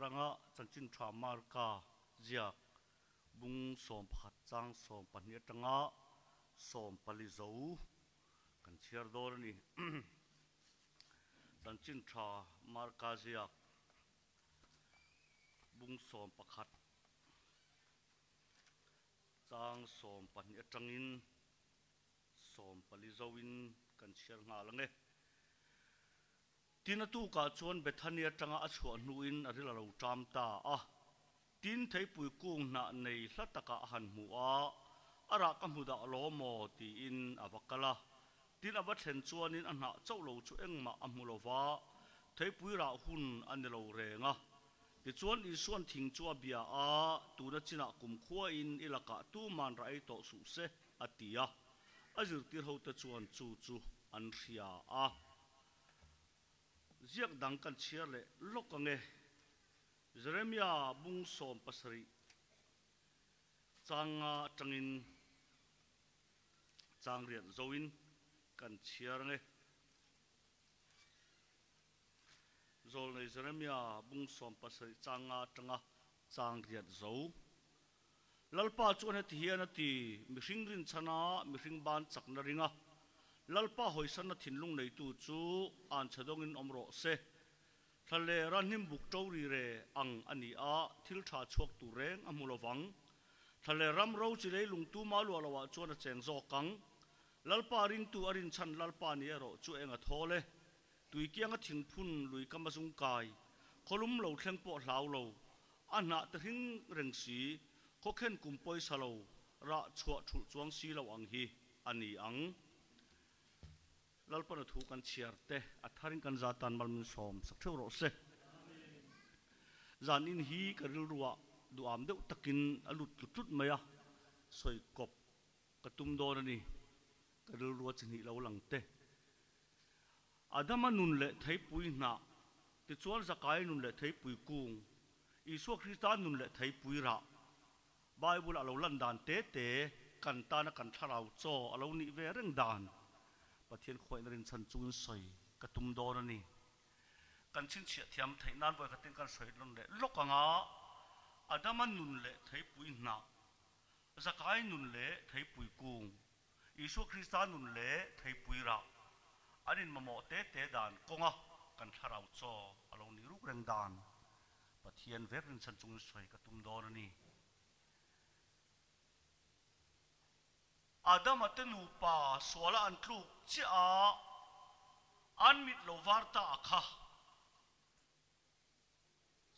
ranga chanchin tha marka zia bung som phat chang som pahnia tanga som pali zo kan chiar dor ni chanchin tha marka zia bung som pakhat chang som pahnia tangin som pali zoin kan chiar nga lange tin tu ka chuan bethania tanga a chhuah hnuin a rila lo tam ta a tin thei pui kung na nei hlataka han mu a ara ka mu da lo mo ti in avakala tin ava thlen chuanin a hna chau lo chu engma a mu lova thei pui ra hun an lo renga ti chuan i suan thing chu a bia a tuna china kum khua in ilaka tu man rai to su se atia azir tir ho ta chuan chu chu an ria a ziak dang kan chiar le lokange Jeremiah bung som pasari changa tangin chang rian zoin kan chiar nge zol nei Jeremiah bung som pasari changa tanga chang rian zo lalpa chuan heti hian ati mihring rin chana mihring ban chakna ringa lalpa hoisan na thinlung nei tu chu an chadongin omro se thale ranhim buk tori re ang ani a thil tha chuak tu reng amulowang thale ram ro chi le lung tu ma lu alawa chuan a cheng zo kang lalpa ring tu arin chan lalpa ni ero chu enga thole tui kianga thingphun lui kamasung kai kholum lo thleng po hlau lo ana ta hing reng si khokhen kumpoi salo ra chhuah thul chuang si lo ang hi ani ang lalpa na thu kan chiar te atharin kan zatan malmin som sak theu ro se zan in hi karil ruwa du am deuh takin alut tut maya soi kop katum don ani karil ruwa chini lo lang te adama nun le thei pui na ti chuan zakai nun le thei pui kung isu kristan nun le thei pui ra bible alo lan dan te te kan ta na kan tharau cho alo ni ve reng dan pathian khoi narin chan chun soi katum don ani kan chin chia thiam thei nan voi katin kan soi lon le lokanga adama nun le thei pui na zakai nun le thei pui kung isu kristan nun le thei pui ra anin mamo te te dan konga kan tharau cho alo ni ruk reng dan pathian ve rin chan chun soi katum don ani Adam atenu pa swala an tluk chi a an mit lo varta akha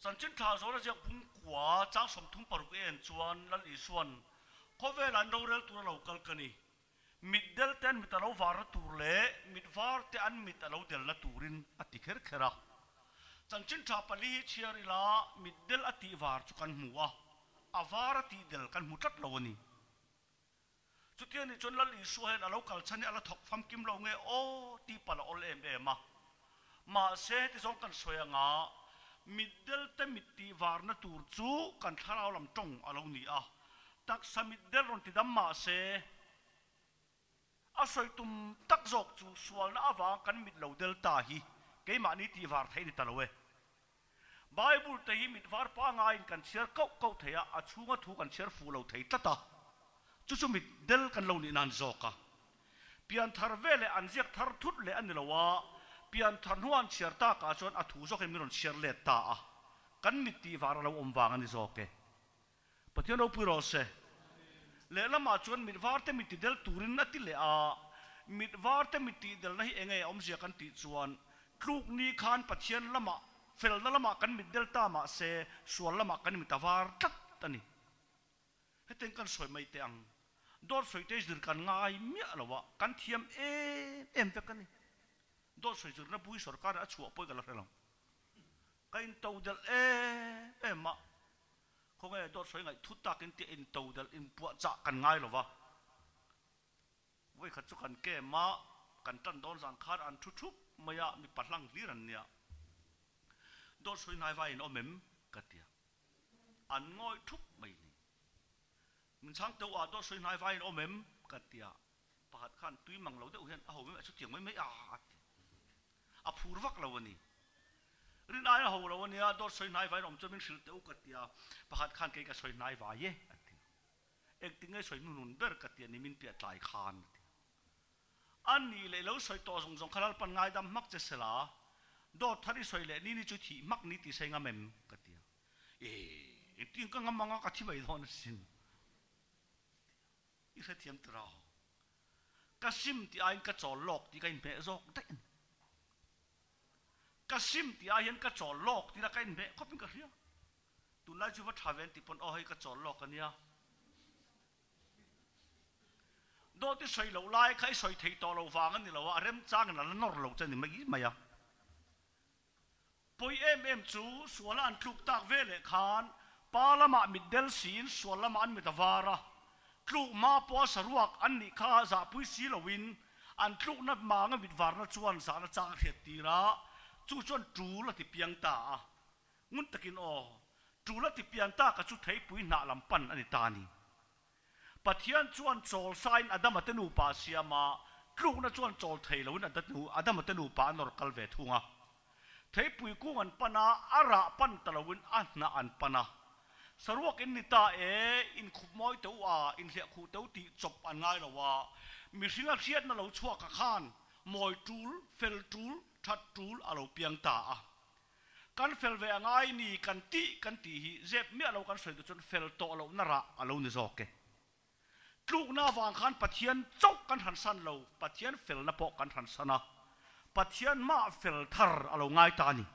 sanchin tha zora jak bung kwa cha som thum paruk en chuan lal i suan khovel an ro rel tur lo kal kani mit del ten mit lo var tur le mit var te an mit lo del la turin ati kher khera sanchin tha pali chiar ila mit del ati var chu kan muwa avar ati del kan mutat lo ni chutiani chon lal i suhen alo kal chani ala thok pham kim lo nge o ti pala ol em em ma se ti song kan soyanga middel te mitti warna tur chu kan tharau lam tong alo ni a tak samiddel ron ti dam ma se a soi tum tak jok chu sual na awa kan mit lo del ta hi ke ma ni ti war thei ni talowe bible te hi mit war pa nga in kan share kau theya a chunga thu kan share fu lo thei tata chu mit del kan lo ni nan zoka pian thar vele an ziak thar thut le an lowa pian thar huan chiar ta ka chon a thu zok miron share le ta a kan mit ti var lo om wang ani zoke pathian o puro se le lama chon mit var te mit del turin na ti le a mit var te mit ti del nahi enge om zia kan ti chuan tluk ni khan pathian lama fel na lama kan mit del ta ma se sual lama kan mit var tat ani heten kan soi mai te ang dor soi te zir kan ngai mi alawa kan thiam em ve kan ni dor soi zir na pui sarkar a chua poi gala hrelang kain to dal ma ko nge dor soi ngai thut ta kin ti in to dal in pu cha kan ngai lova voi khat chu kan ke ma kan tan don zan khar an thu thup maya mi patlang liran nia dor soi nai vai in omem katia an ngoi thup mai mình sáng tàu à đó soi nai vai omem katia pahat khan tui mang lo de uhen a ho me chu tiang mai mai a phur vak lo ni rin ai ho lo nia dor soi nai vai rom chomin sil teu katia pakhat khan ke ka soi nai wa ye ek tingai soi nun ber katia ni min pia tlai khan an ni le lo soi to song song khalal pan ngai dam mak che sela do thari soi le ni chu thi mak ni ti senga mem katia ek ting ka ngamanga ka thi bai don sin i kha thiam tra ka sim ti ain ka chol lok ti ka in pe zok dai ka sim ti ain ka chol lok ti la ka in be khopin ka ria tu lai chu wa thaven ti pon o hai ka chol lok ania do ti soi lo lai khai soi thei to lo wang ani lo a rem chang na nor lo chen ni mai maya poi em chu suala an tluk tak ve le khan palama middel sin suala man mi tawara tluk ma po saruak an ni kha za pui si lowin an tluk na ma nga mit war na chuan sa na chang thiat tira chu chuan tu la ti piang ta ngun takin o tu la ti piang ta ka chu thei pui na lam pan ani ta ni pathian chuan chol sain adam atenu pa siama tluk na chuan chol thei lowin adam atenu pa nor kal ve thunga thei pui ku an pana ara pan talawin na an pana saruak in nita in khupmoi to in hlia khu to ti chop an ngai lawa mi singa khiat na lo chua ka khan moi tul fel tul that tul alo piang ta kan fel ve angai ni kan ti hi zep mi alo kan soi to chon fel to alo nara alo ni zoke tluk na wang khan pathian chok kan han san lo pathian fel na po kan han sana pathian ma fel thar alo ngai ta ni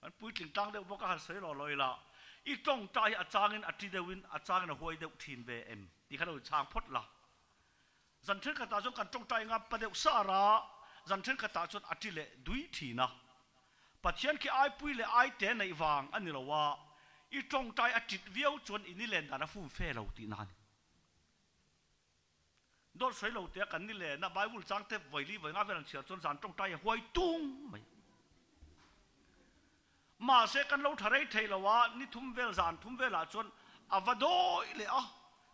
an pui tling tang de boka han sei lo loi la i tong tai a changin a ti dewin a changin a huai deuh thin ve em ti khalo chang phot la zan thil kata jong kan tong tai nga padeu sara zan thil kata chon ati le dui thina pathian ki ai pui le ai te nei wang ani lo wa i tong tai a tit viau chon ini len da na fu fe lo ti nan dor soi lo te kan ni le na bible chang te voili voi nga velan chia chon zan tong tai huai tung mai mà sẽ căn lâu thầy thầy là wa ni thum vel zan thum vel à chọn avadoi le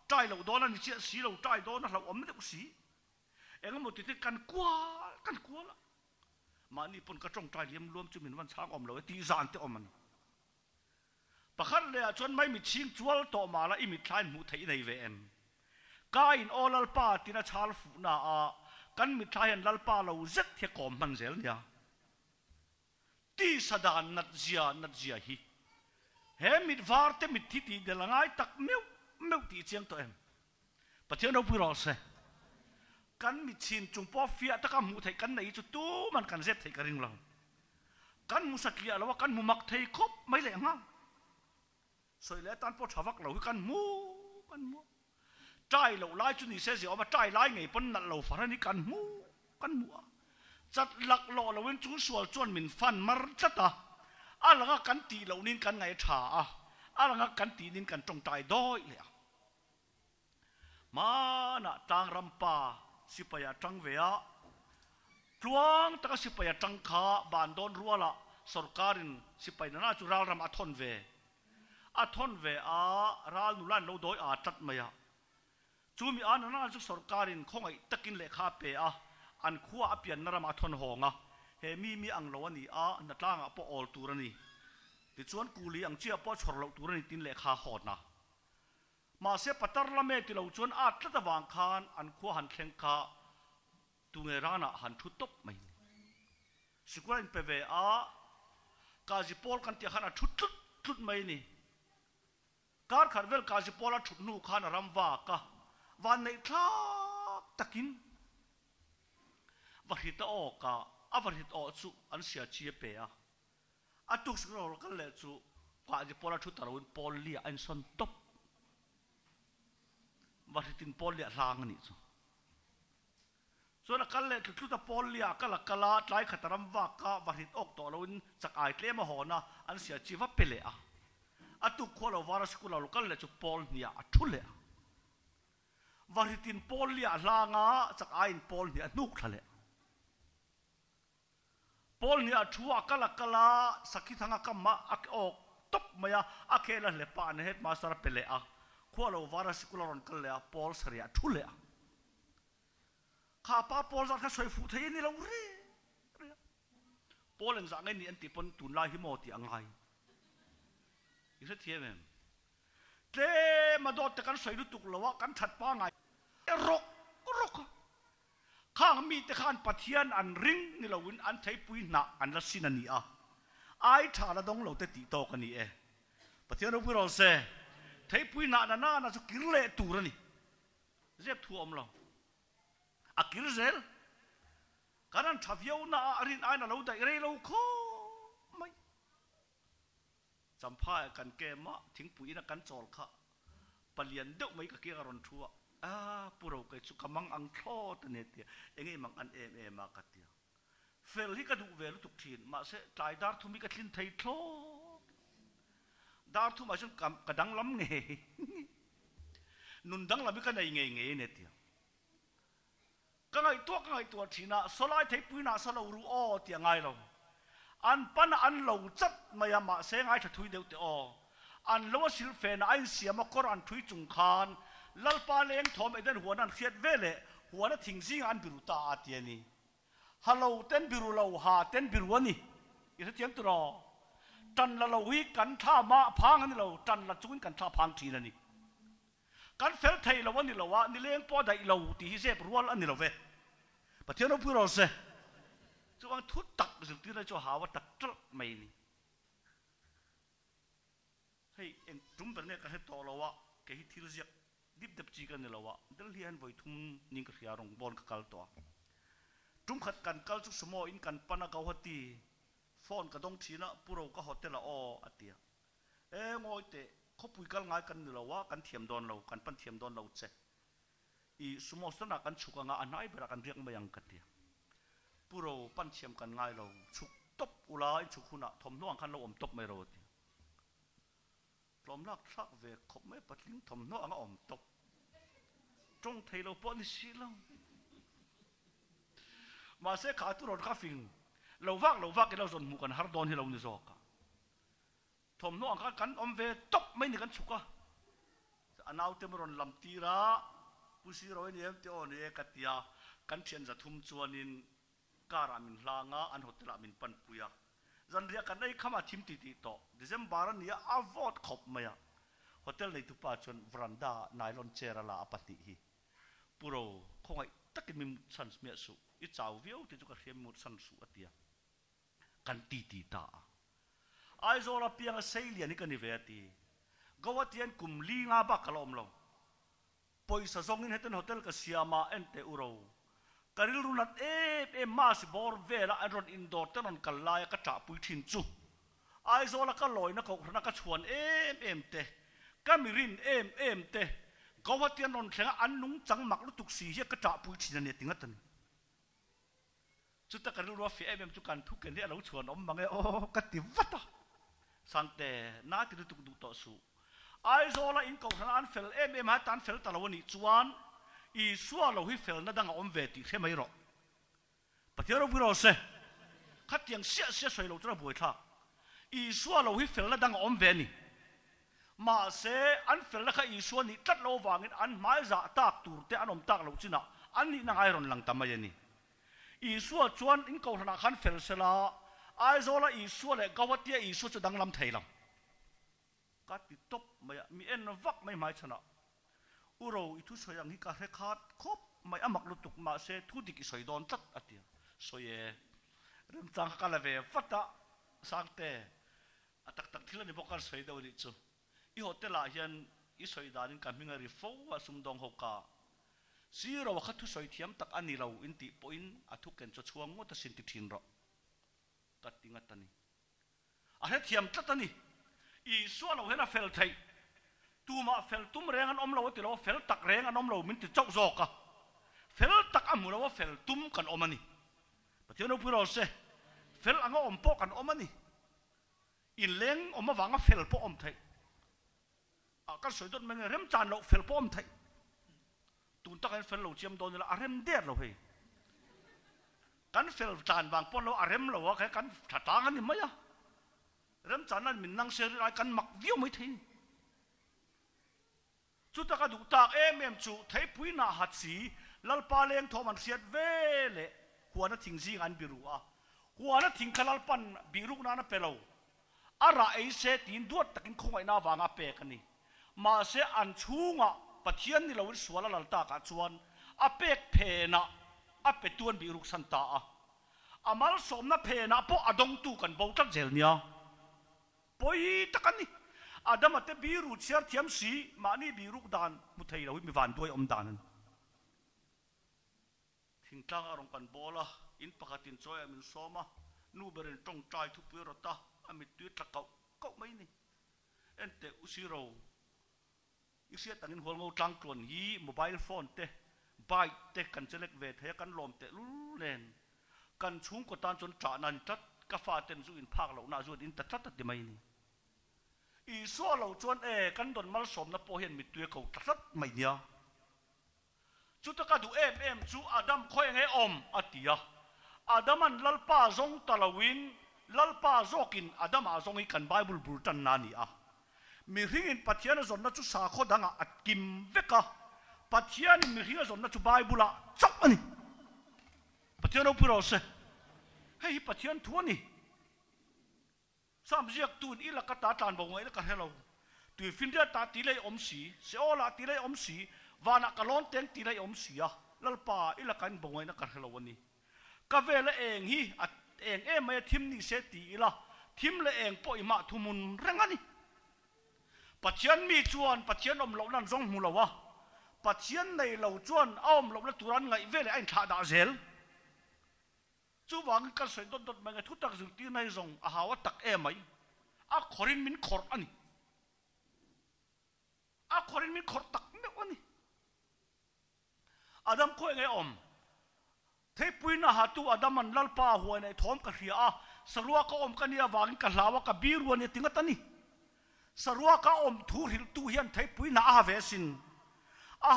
trai lâu đó là ni chia xí lâu trai đó là lâu ấm được xí em một tí căn qua là mà ni pun cái trong trai liêm luôn cho mình vẫn sáng om lâu tí zan tí om mình bà khát le à chọn mấy mình chiên chual to mà là imit khai mu thấy này về em cái in all alpa tí na chal phụ na căn mit khai en lalpa lâu rất thiệt còm man zel nha ti sadan nat zia hi he mit var te mit thi ti de langai tak meu ti chiang to em pathian no pu ro se kan mit chin chung po fia ta ka mu thai kan nei chu tu man kan zep thai ka ring lo kan mu saklia lo kan mu mak thai khop mai le nga soi le tan po thawak lo kan mu trai lo lai chu ni se zi oma trai lai ngei pon nat lo fa ni kan mu chặt lạc lọ là when chú sual chuan min fan mar chata alanga kan ti lo nin kan ngai tha alanga kan ti nin kan tong tai doi le ma na tang rampa sipaya tang vea tuang ta sipaya tang kha ban don ruala sarkarin sipai na chu ral ram athon ve ral nulan lo doi tat maya chu mi an na chu sarkarin khongai takin le kha pe an khuwa apian narama thon honga he mi ang lo ani na tlanga po ol turani ti chuan kuli ang chia po chhorlo turani tin le kha hot na ma se patar la me ti lo chuan tla wang khan an khuwa han thleng kha tungerana han thu top mai sikuan peve kaji pol kan ti khana thut mai ni kar kharvel kaji pola thut nu khan ramwa ka wan nei thak takin varhita ka avarhit chu an sia chi pe atuk scroll kan le chu ka ji pola thu tarawin pol lia an son top varhitin pol lia lang ni chu so na kan le thu ta pol lia kala tlai khataram wa ka varhit ok to lowin chak ai tle ma hona an sia chi va pele atuk kholo varas kula lo kan le chu pol nia athule varhitin pol lia langa chak ain pol nia nuk thale Paul ni athua kala sakhi thanga kamma ok top maya akhela lepa ne het master pele kholo vara sikularon kalle Paul saria thule kha pa Paul za kha soi fu thei ni lo re Polen za ngai ni anti pon tun lai hi mo ti angai isa thiam em te ma dot te kan soi lu tuk lawa kan that pa ngai rok rok khang mi te khan pathian an ring ni lawin an thei pui na an la sin ani a ai tha la dong lo te ti to kan ni e pathian ro pu ro se thei pui na na chu kirle tu ra ni zep thu om lo a kirzel kanan thaviau na arin ai na lo dai re lo kho mai champha kan ke ma thing pui na kan chol kha palian deuh mai ka ke ron thua a puro kai chu kamang ang tho ta ne ti enge mang an em ma ka ti fel hi ka du ve lu tuk thin ma se tai dar thu mi ka thin thei tho dar thu ma sun kam ka dang lam nge nun dang lam ka nei nge ne ti ka ngai tua thina solai thei pui na sa lo ru o ti ngai lo an pan an lo chat maya ma se ngai tha thui deu te o an lo sil fe na ai siam ko ran thui chung khan lalpa leng thom eden huan an khiat vele huan a thing jing an biru ta atiani halo ten biru lo ha ten biru ani ira tiang tu ro tan la lo hi kan tha ma phang ani lo tan la chuin kan tha phang thin ani kan fel thei lo ani lo wa ni leng po dai lo ti hi se rual ani lo ve pathian ro pu ro se chuang thut tak zil ti la cho ha wa tak tr mai ni hei en tum ber ne ka he to lo wa ke hi thil ziak dip dap chi kan lo wa dal hian voi thum ning ka khia rong bon ka kal to tum khat kan kal chu sumo in kan pana ka hoti phone ka dong thina puro ka hotel a o atia e ngoi te khopui kal ngai kan lo wa kan thiam don lo kan pan thiam don lo che i sumo sana kan chuka nga anai bera kan riak mayang katia puro pan thiam kan ngai lo chuk top ula in chukhuna thom nuang kan lo om top mai ro ti lom lak thak ve khop mai patling thom no anga om top trong thei lo pon si lo ma se kha tu ron kha fing lo vak ke lo zon mu kan har don hi lo ni zo ka thom no anga kan om ve top mai ni kan chuka anau te ron lam tira pusi roi ni em te on e katia kan thian za thum chuanin kara min hlanga an hotel min pan puya zan ria kan ei khama thim ti to december ni a vot khop maya hotel nei tu pa chon veranda nylon chair ala apati hi puro khongai takin mim sans me su I chau viu ti chu ka hriam mut san su atia kan ti ta ai zola pianga sailia ni kan ni ve ti gawatian kum li nga ba kalom lo poisa zongin heten hotel ka siama ente uro karil runat e ma si bor vela aron indoor tenon kalaya ka ta pui thin chu ai zola ka loina ko na ka chuan em te kamirin em te gawatian non thlenga annung changmak lu tuk si he ka ta pui thin ne tingatan chu ta karil ro fi em chu kan thu ken le lo chuan om mangai o ka ti vata sante na ti tuk du to su ai zola in ko an fel em ha tan fel talawani chuan I suwa lo hi fel na dang om ve ti he mai ro patiaro buro se khatiang sia soi lo tra boi tha I suwa lo hi fel na dang om ve ni ma se an fel la kha I suwa ni tat lo wangin an mai za tak tur te anom tak lo china an ni na ngai ron lang tamai ni I suwa chuan in ko na khan fel sela ai zola I suwa le gawatia I suwa chu dang lam theilam ka ti top mai mi en vak mai chana uro itu soyang hi ka rekhat khop mai amak lutuk ma se thu dik soi don tat atia soye rem chang ka la ve fata sangte atak tak thila ni bokar soi do ri chu I hotel a hian I soi danin kan minga ri fo wa sum dong hoka zero wa khathu soi thiam tak ani lo inti poin athu ken cho chuang mo ta sin ti thin ro ta tinga tani a he thiam tatani I suwa lo hena fel thai tuma fel tum rengan om lo ti lo fel tak rengan om lo min ti chok zoka fel tak amu lo fel tum kan omani pathian no puro se fel anga om po kan omani in leng oma wanga fel po om thai a kan soidot men rem chan lo fel po om thai tun tak fel lo chiam don la rem der lo he kan fel chan wang pon lo rem lo wa kan thatang ani maya rem chan nan min nang ser ai kan mak viu mai thei chu ta ka du ta em chu thei pui na hat si lalpa leng thom an siat vele huana thing jing an biru a หัวนั่นทิ้งขลังปันบีรุกนั่นเป็นเราอะไรเสตินดวดตะกินคงไอ้นาวางอาเปกันนี่มาเสอันชูงะปะเทียนนี่เราวิสวาลลตากาชวนอาเปกเพนะอาเปตวนบีรุกสันตาอามาลสมนะเพนะพออดงตูกันบ่ตัดเจลเนี่ยปอยตะกันนี่อาดามะเตบีรุเชียร์เทียมสีมานี่บีรุกดานมุทัยเราไม่วันด้วยอมดานันทิ้งตั้งอารมณ์กันโบละอินปะกัตินซอยมินโซมานูเบรินตรงใจทุบเปรตาอามิตุยตะเกาก็ไม่นี่เอ็นเตอุสิโรอีเสียตังอินหัวงูจังกลนฮีโมบายโฟนเตบายเตกันเจเล็กเวทเฮกันลมเตลุเลนกันชุ่งกตันจนจ่านันจัดกาฟาเต็นจูอินภาคเหล่านาจูอินตัดตัดติไม่นี่อีสัวเหล่าจวนกันโดนมัลสมนะโปเห็นมิตุยเขาตัดไม่เนี่ยจุดตะกัดูเอ็มจูอาดัมคอยไงอมอติยาอาดัมันลัลปาซงตะลาวินลัลปาโซกินอาดัมอาซงอีกันไบเบิลบูตันนานีมีหิงินปัจเจียนส่วนนั้นจุสาโคดังอัดกิมเวกะปัจเจียนมีหิงินส่วนนั้นจุไบเบิลละจับอันนี้ปัจเจียนเอาไปรอเสเฮ้ยปัจเจียนทวนนี่สามเรียกตูนอีละกตาจานบอกไว้แล้วกันให้เราตุยฟินเดียตาตีเลยอมสีเสียโอละตีเลยอมสีวานักกะล้อนเต็งตีเลยอมสีลัลปาอีละกันบอกไว้แล้วกันให้เราวันนี้กาเวลเองฮีเองไม่ทิมนี่เสตีละทิมละเองปอยมาทุมุนเร่งอันนี้ปัจเจียนมีจวนปัจเจียนอมเหล่านั้นจงมูลวะปัจเจียนในเหล่าจวนอ้อมเหล่าละตุรันไงเวลไอ้ท่าดาเซลจู่วางกันสวยดดๆมาไงทุกตักสุดที่ในจงอาหาวตักไหมขอรินมินขอร์อันนี้ขอรินมินขอร์ตักไม่อันนี้อาดัมคุยไงอมเทปุยนะหาตัวอาดัมมันลัลปาหัวในท้องกระเรียสรัวก็อมกันเนี่ยวางกันลาวกับบีรัวเนี่ยติงตันนี่สรัวก็อมทูหิลตูเฮียนเทปุยนะอาเวสิน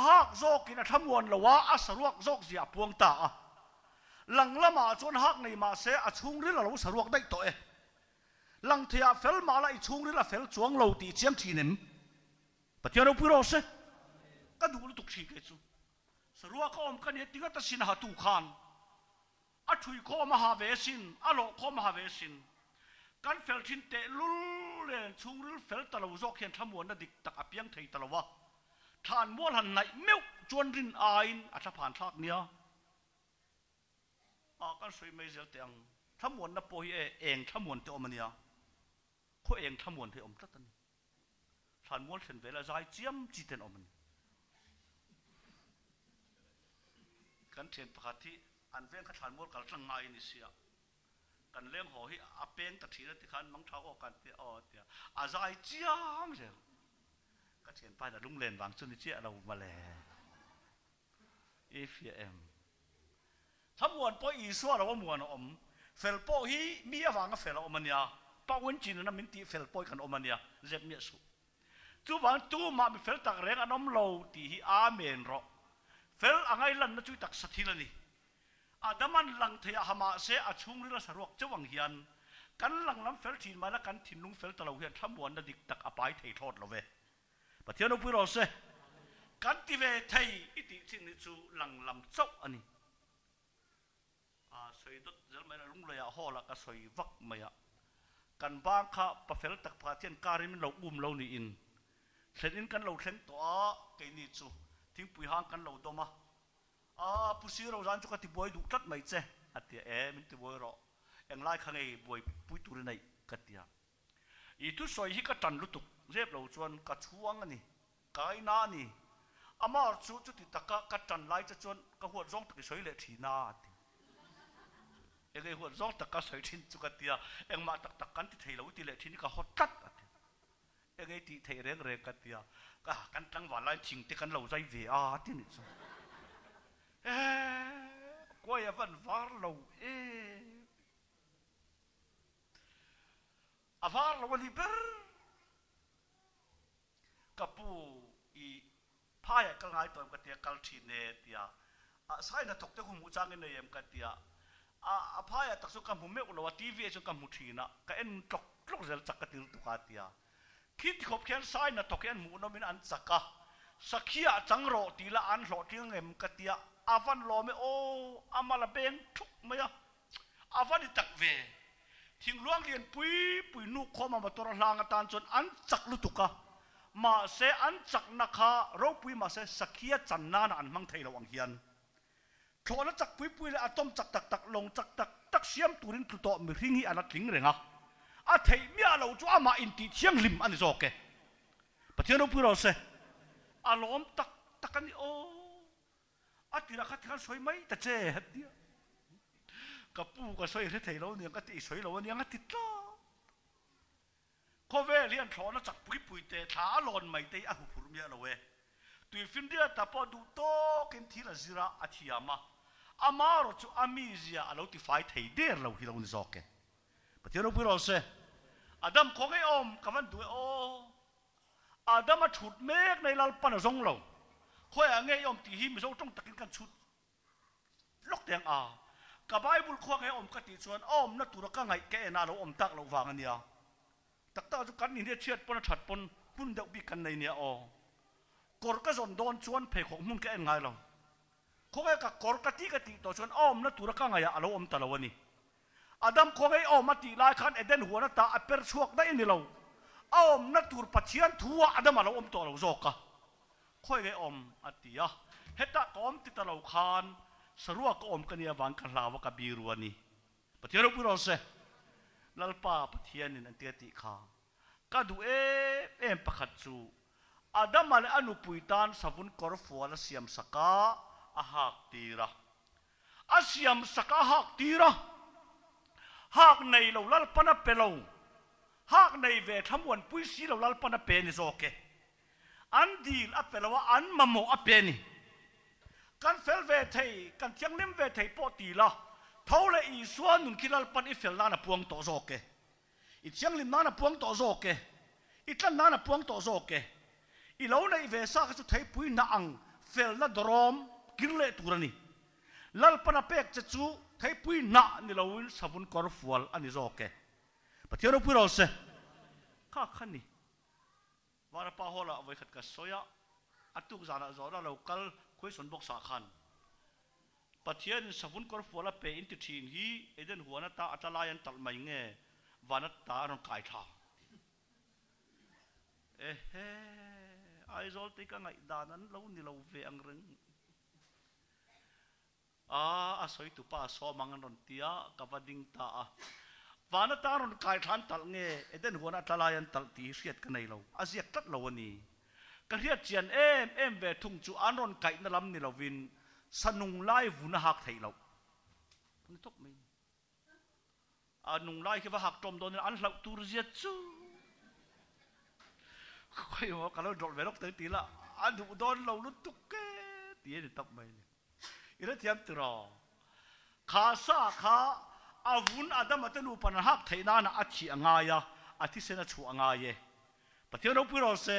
ฮักโจกินทำวันละวะสรัวโจกเสียพวงตาหลังละมาจนฮักในมาเสอชุงริละเราสรัวได้ตัวหลังเทียเฟลมาละชุงริละเฟลจวงเราตีเชียมทีนิมปะเทียนเราพูดเราเสก็ดูลุตุกชีเกจูสรัวก็อมกันเนี่ยติงตันสินหาตูขานถุยข้อมหาเวสินโลข้อมหาเวสินกันเฟลทินเตลุเลนชุงริลเฟลตะลาวจอกเขียนทำวันนั้นดิกตักอภิยังไทยตะลาวะทานมัวหันไหนเมียวจวนรินอายน์อัฐผ่านทากเนี้ยกันสวยไม่เสียเตียงทำวันนั้นปอยเองทำวันเตอมันเนี้ยเขาเองทำวันเตอมตัดนี่ทานมัวเส้นเวลาใจเจียมจีเตนอมันกันเทียนปกติอันเว้นขัดทานมัวกันตั้งไงนี่เสียกันเลี้ยงหอยอาเป็งตัดทีละที่ขันมังเท้าออกกันเตียเตียใจเจียมเสียก็เทียนไปแต่ลุงเล่นวางจนเจียเรามาแล้วAFMถ้ามวนปอยอีสัวเราว่ามวนอมเฟลปอยมีอะไรก็เฟลอมันเนี่ยป้าวันจีนนั้นมินตีเฟลปอยกันอมันเนี่ยเจ็บเมียสุจู่วันตู้มาเฟลตักเร่งอันอมโลตีฮีอาเมนรอเฟลอังไงลันนั่นจู่ตักสัตย์ละนี่อาดัมันหลังเทียหามาเสอชุงริละสรวกเจ้าวังเฮียนกันหลังน้ำเฟลทีนมาแล้วกันทินลุงเฟลตะเราเฮียนทำวันนั้นดิกตักอภัยไทยทอดเราเว้ปะเทียนอุปโรเสกันที่เวไทยอิติสินิจูหลังลำเจ้าอันนี้สวยดุจเจลไม่ลุงเลยห่อละก็สวยวักไม่กันบางข้าปะเฟลตักพาเทียนการิมเราเรานี่อินเส้นอินกันเราเส้นตัวเกนิจูทิ้งปุยหางกันเราดมาผู้ซื้อเราจานจุกติบวยดูตัดไม่เจ้อัตยามันติบวยรอเอ็งไล่ข้างไอ้บวยปุยตุรินัยกัตยาอีทุสอยฮิกัตันลุตุกเรียบเราชวนกัดช่วงนี่กายนานี่อามาสุจุติตะกัดตันไล่จะชวนกหัวร้องตะกี้สอยเละทีนาเอ็งไอ้หัวร้องตะกี้สอยทิ้งจุกติยาเอ็งมาตะกันที่ไทยเราที่เละทีนี่ก็ฮอตตัดเอ็งไอ้ที่ไทยเร่งกัตยาก็กันตั้งวันไล่ทิ้งที่กันเราใจเวียที่นี่ก็อย่าฟันฟาร์เราฟาร์เราวันนี้เบอร์กับผู้อีพายกัลไงตัวกันเตียกัลทีเนตียใช่นะตกเตะหุ่นมุจางเงินเนี่ยกันเตียพายตักสุกัมหุ่นเมื่อเราว่าทีวีสุกัมหุ่นทีนะก็เอ็นตกลกเซลจักกติลตุกาเตียคิดขบเขียนใช่นะตกเอ็นหมูนมินอันจักกะสักขี้จังโรตีละอันโรตีเงินกันเตียอาฟันโลไม่โออามาละเบงทุกไม่อะ อาวันนี้ตักเวทิ้งล่วงเรียนปุยนุข้อมาตัวลางตานจนอันจักลุตุกะมาเสอันจักนักฮาเราปุยมาเสสักเขียจันนาอันมังไทยระวังเฮียนโทนจักปุยเลยอะตอมจักตักลงจักตักเสียมตุรินตุโตมีริงีอันนัดลิงเรงะอาเทียมีอะไรจ้ามาอินติเทียงลิมอันนี้โอเคปะเทียนเราปุยเราเสอารมณ์ตักกันนี่โออาทิตย์ละคัดกันสวยไหมแต่เจ๊เดียกับปูก็สวยเท่ๆแล้วเนี่ยก็ตีสวยแล้วเนี่ยก็ติดล้อข้อเวเรียนถอนจากปุยเตะขาหล่นไม่เตะอาหุบเมียเราเว้ตุยฟินเดียแต่พอดูโตกินทีละสิระอาทิยามาอามาเราจะอามิเซียเราที่ไฟไทยเดียร์เราที่เราเนี่ยโอเคปะเทียนเราพูดเราเสอาดัมของไอ้อมกับมันดูโออาดัมมาฉุดเมฆในลาปันซงเราค่อยอ่างเงี้ยอมตีหิมเราต้องตะกินกันชุดล็อกแดงกับไอ้บุญควงไอ้อมกติส่วนอมนั่นตัวเราก็ไงแกน่าเราอมตักเราวางอันเนี้ยตักตาจุกันนี่เนี่ยเชียดปนฉัดปนปุ่นเด็กบีกันในเนี่ยกอร์ก็ส่วนโดนชวนเพของมึงแกไงเราควงไอ้กับกอร์กติต่อชวนอมนั่นตัวเราก็ไงเราอมตะเราวันนี้อาดัมควงไอ้อมมาตีลายขันเอเดนหัวนั่นตาเปิดช่วงได้นี่เราอมนั่นตัวปัจเจียนทัวอาดัมเราอมตัวเราโจกะค่อยไอ้อมอติยะเฮตตะกอมติดตะเราคานสรัวก็อมกันเนี่ยวันกันลาวกับบีรัวนี่ปะเทียนเราพูดเราเสลัลป้าปะเทียนนี่นั่นเตียติขาก็ดูประคัตจูอาดัมมาเลอนุปุยตานสมุนกอร์ฟัวและเสียมสกาอาหักตีระอาเสียมสกาหักตีระหักในเราลัลปนับเปโลหักในเวทำวันปุยสีเราลัลปนับเปนิโซเกอันดีลอัปเปลว่าอันมาโมอัปเปนี่กันเฟลเวทให้กันเทียงลิมเวทให้ปอตีละเท่าเลยอีส่วนนุนคิดลปันอีเฟลนาปวงโตโซเกอีเทียงลิมนาปวงโตโซเกอีตันนาปวงโตโซเกอีเหล่าในเวซ่าก็สุดท้ายปุยนาอังเฟลนาดรอมกินเละตัวนี้ลปันอาเป็กจะจูท้ายปุยนานี่เราวินสมุนกอร์ฟัวอันนี้โซเกปะเทียนเราพูดเราเสข้าขันนี่วาระป้าหัวละเอาไว้ขัดกับโซยาอัตุกจานะจอดเราคัลคุยสนบกสาขันปัจเจียนสมุนกอร์ฟัวละเปอินติทีนฮีเอเดนหัวนัตตาอัตลายันตัลไม่เงี้ยวานัตตาเราไก่ท่าไอโซลติกังไงดานั้นเรานี่เราเวอังเริงอาศัยตุป้าสอมังนนตียกับดิงตาวานัตตาเราไก่ท่านตัลเงี้ยเอเดนหัวนัตตาลายันตัลตีเสียดกันในเราอาเซียตัดเราวันนี้กันเรียกเจียนเวทุงจูอันรอนไก่นลำนี่เราวินสนุงไล่วุนหักไทยเรานี่ทุกไม่นุงไล่คือว่าหักจมโดนอันเราตูรเจียจูค่อยว่ากันเราโดนเวลาตีละอันโดนเราลุตุกเกตีนี่ทุกไม่อีนั่นเทียมตรอข้าซาข้าอาวุนอาดัมอัตนูปันหักไทยนานะอัจฉริยะอาทิเสนชัวงายปะเทียนเราพูดเราเส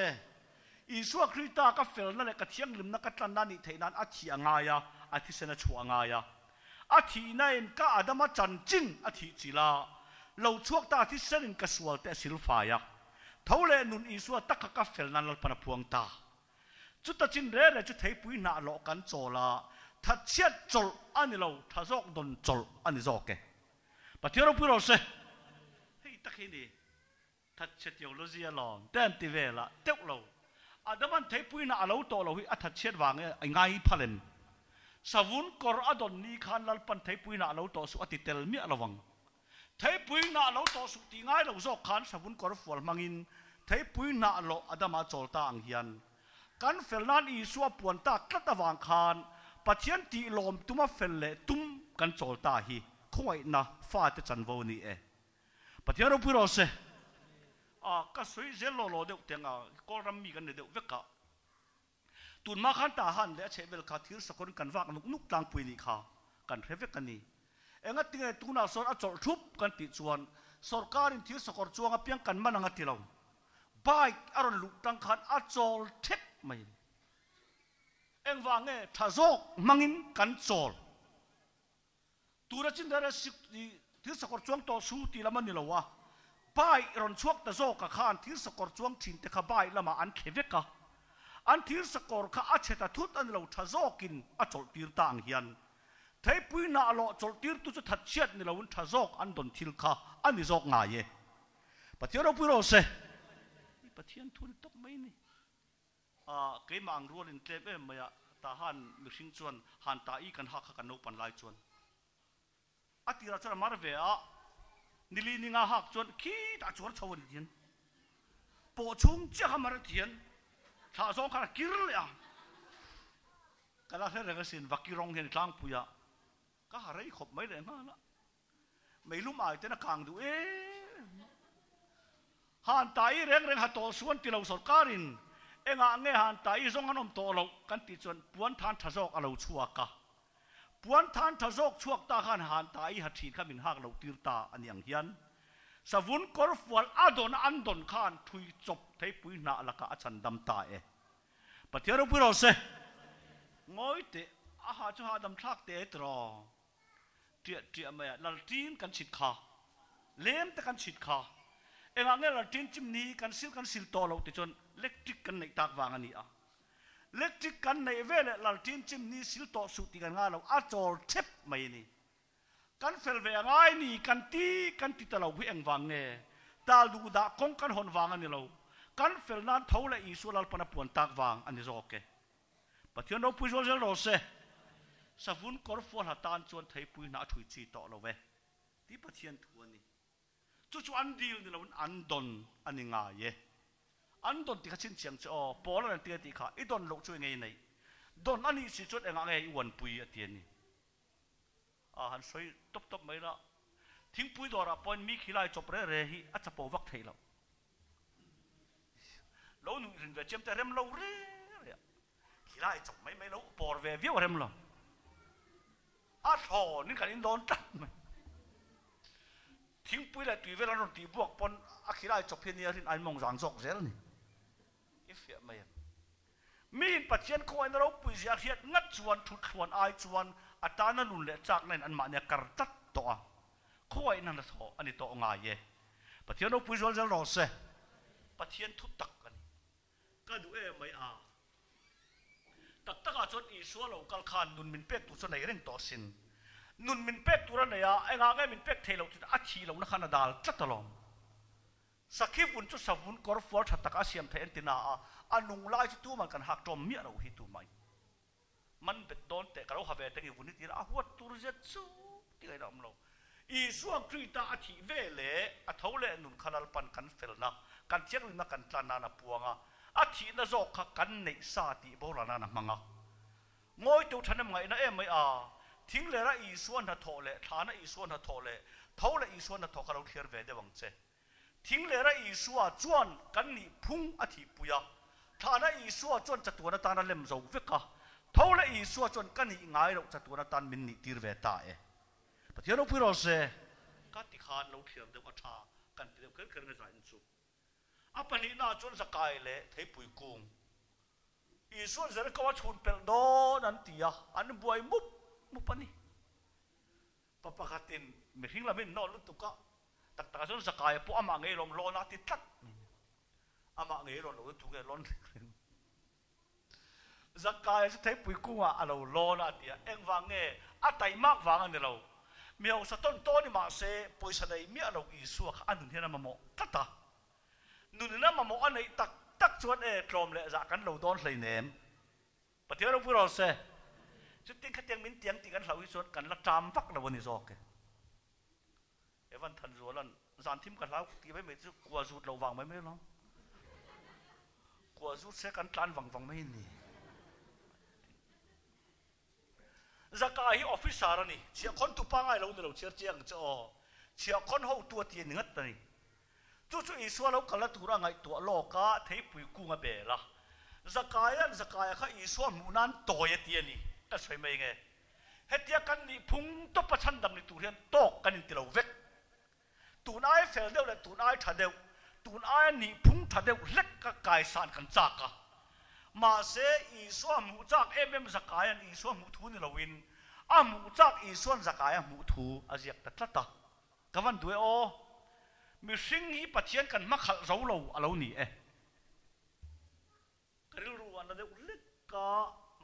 อีสัวคริตากับเฟลนั่นแหละกับเทียงลิมนักตันนันนี่เทนันอัจฉริยะอาทิเสนชัวงายอาทินั่นก็อาดัมจันจินอาทิจิลาเราช่วงตาอาทิเสนก็สวลแต่สิลฟายะเท่าเลนุนอีสัวตักกับเฟลนั่นเราปนพวงตาจุดตัดจินเร่เลยจุดเทปุยนาโลกันโจลาทัดเชียดโจลอันนี้เราทัดโจกดนโจลอันนี้โจกเกปะเทียนเราพูดเราเสเฮ้ยตะกี้นี่ทัดเชียดอยู่โลเซียลอนเต้นตีเวละเจ้าเราอาดัมันเทปุยน่าเราโตเราหิอัฐเชียดวางไงพันสวุนกอร์อดอนนี่ขันลัลปันเทปุยน่าเราโตสุอติเตลมีอะไรวังเทปุยน่าเราโตสุตีง่ายเราโจขันสวุนกอร์ฟัวมังอินเทปุยน่าเราอาดัมาโจลตาอังฮิยันกันเฟลนันอีสัวปวนตากลัดวางขันปัจเจียนตีลมตุมาเฟลเลตุมกันโจลตาฮีคงไอ้นะฟาดจันโวนี่ปัจเจียนเราพูดเราเสก็สวยเจลโลเด็กเตียงก็รำมีกันเด็กเวกะตุนมาขันตาหันและเชเวลคาทิร์สกุลกันวักนุกต่างปุยนี่ค่ะกันเทเวกันนี่งั้นติงตุนอาสอนอจอทุบกันติดส่วนสรการินทิร์สกุลจวงเพียงกันมันงัดที่เราใบอารมณ์ลุกต่างขันอจอลเทปไม่ว่าไงถ้าโจกมังอินกันโจลตัวเราจินเดอร์ทิร์สกุลจวงต่อสู้ตีละมันนี่เราวะไปรอนช่วงตะโจกข้านที่สกอร์จวงชินเตะขบายละมาอันเขวิกะอันที่สกอร์ข้าอัจฉริยะทุตอันเราทะโจกินอัจฉริยะต่างเฮียน thấy bùi nạ lộ chol tir tu chu thật chết ni lawun tha zok an don thil kha ani zok nga ye pathian ro pui ro se pathian thun tok mai ni cái mang ruột in tép em mày ta han mực sinh chuan han ta i kan hak kan no pan lai chuan atira chuan mar ve a nili ninga hak chuan khi ta chuan chawin thian po chung che hamar thian tha zong khana kir le a kala he rega sin vakirong hen tlang puya ka harai khop mai le nga la mai lum ai te na kang du e han ta i reng ha to suan ti lo sarkarin enga nge han ta i zong anom to lo kan ti chuan puan than thazok alo chuaka puan than thazok chuak ta khan han ta i hathi khamin hak lo tir ta aniang hian savun kor fual adon andon khan thui chop thei pui na laka achan dam ta e pathian pu ro se ngoi te a ha chu ha dam thak te tro tia ma lal tin kan chit kha lem te kan chit kha enga nge lal tin chim ni kan sil to lo te chon electric kan nei tak wang ani a electric kan nei vele lal tin chim ni sil to su ti kan nga lo a chol thep mai ni kan fel ve ngai ni kan ti ta lo wi eng wang nge tal du da kong kan hon wang ani lo kan fel nan thole i su lal pana puan tak wang ani zo ke pathian no pui zo zel ro se savun kor fol hatan chuan thei pui na thui chi to lo ve ti pathian thu ani chu an dil ni lo an don ani nga ye an don ti kha chin chiang cho pol an ti ti kha I don lo chui ngei nei don ani si chut enga nge I wan pui atian ni han soi top mai la thing pui dora point mi khilai chop re hi a chapo wak thei lo lo nu rin ve chem te rem lo re khilai chop mai lo por ve viu rem lo a tho ni kan in don tak mai thing pui la tui ve la no ti buak pon a khilai chop he ni rin an mong jang jok zel ni ifia mai mi pathian ko en ro pui zia hiat ngat chuan thut chuan ai chuan atana lun le chak nen an ma ne kar tat to a khoi nan la tho ani to nga ye pathian no pui zol zel ro se pathian thu tak ani ka du e mai a tak taka chon I suwa lo kal khan nun min pek tu chon nei reng to sin nun min pek tu ra nei a enga nge min pek thei lo tu a thi lo na khana dal tlatalom sakhi bun chu savun kor for thataka siam the entina a anung lai chu tu man kan hak tom mi ro hi tu mai man bet don te karo have te gi vuni tir a huat tur jet chu ti ga dam lo I suang krita a thi vele a thole nun khanal pan kan felna kan chek na kan tlana na puanga a thi na zok kha kan nei sa ti bolana na manga ngoi tu thanam ngai na em mai a thing le ra I suan na thole thana I suan na thole thole I suan na thokalo thier ve de wang che thing le ra I suwa chuan kan ni phung a thi puya thana I suwa chuan chatuana ta na lem zo veka thole I suwa chuan kan ni ngai ro chatuana tan min ni tir ve ta e pathian no pui ro se ka ti khan lo thiam de ka tha kan ti de ker na zain chu apani na chuan zakai le thei pui kung I suan zer ka wa chun pel do nan tia an buai mup pani papakatin me hing la min no lu tu ka tak ta chuan zakai po ama ngei lom lo na ti tat ama ngei ron lo tu ge lon zakai se thei pui kung a alo lo na tia eng wang nge a tai mak wang an lo miao sa ton to ni ma se poisa dai mi alo I suak an hena mamo tata nun na mamo anei tak chuan e klom le za kan lo don hlei nem pathian ro pu ro se chu ting khateng min tiang ti kan hlau I chuan kan la tam vak lo ni zok ke evan than zolan zan thim kan hlau ti mai me chu kwa zut lo wang mai me lo kwa zut se kan tlan wang mai ni zakai hi officer ani chia khon tu pa ngai lo ni lo chiar chiang cho chia khon ho tu ti ni ngat ni chu I suwa lo kala tu ra ngai tu lo ka thei pui ku nga be la zakai kha I suwa mu nan to ye ti ani ta sei mai nge hetia kan ni phung to pa chan dam ni tu hian tok kan in ti lo vek tu nai fel deu le tu nai tha deu tu nai ni phung tha deu lek ka kai san kan cha ka ma se I suwa mu chak em zakai an I suwa mu thu ni lo win a mu chak I suwa zakai mu thu aziak ta tlata kawan due o mi sing hi pathian kan ma khal zo lo alo ni e karil ru an de ulek ka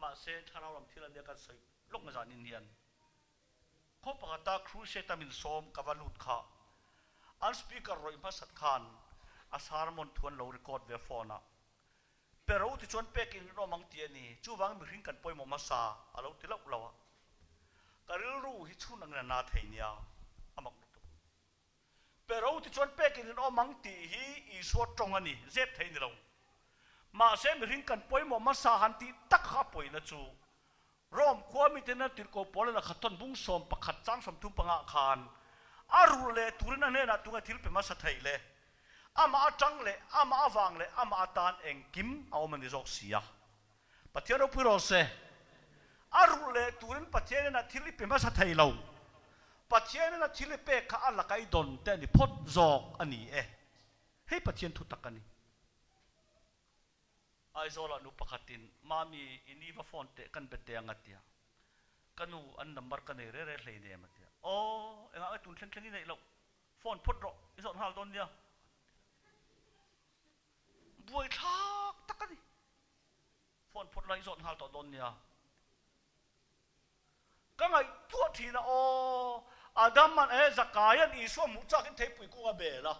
ma se tharau lam thilan de kan sai lok na zanin hian pakata cruise tamin som kavalut kha an speaker roi ma sat khan asarmon thuan lo record ve phone a pero ti chon pekin ro mang ti ani chu wang mi hring kan poi mo ma sa alo ti lo lawa karil ru hi chun ang na theinia amak pero ti chon pekin ro mang ti hi I so tong ani zep thein lo ma se mi hring kan poi mo ma sa han ti tak kha poi na chu rom khwami tena tir ko pole la khaton bung som pakhat chang som tum panga khan aru le turina ne na tunga thil pe ma sa thaile ama atang le ama awang le ama atan eng kim awman ni jok sia pathiano puro se aru le turin pathiane na thili pe ma sa thailo pathiane na thili pe kha ala kai don te ni phot jok ani e hei pathian thu takani ai zola nu pakhatin mami iniva phone te kan bete angatia kanu an number kan re re hlei ne matia o enga tun thleng thleng nei lo phone phot ro izon hal don dia buai thak takani phone phot lai izon hal to don dia kangai tu thina o adam man e zakaya ni so mu chakin thei pui ku ga bela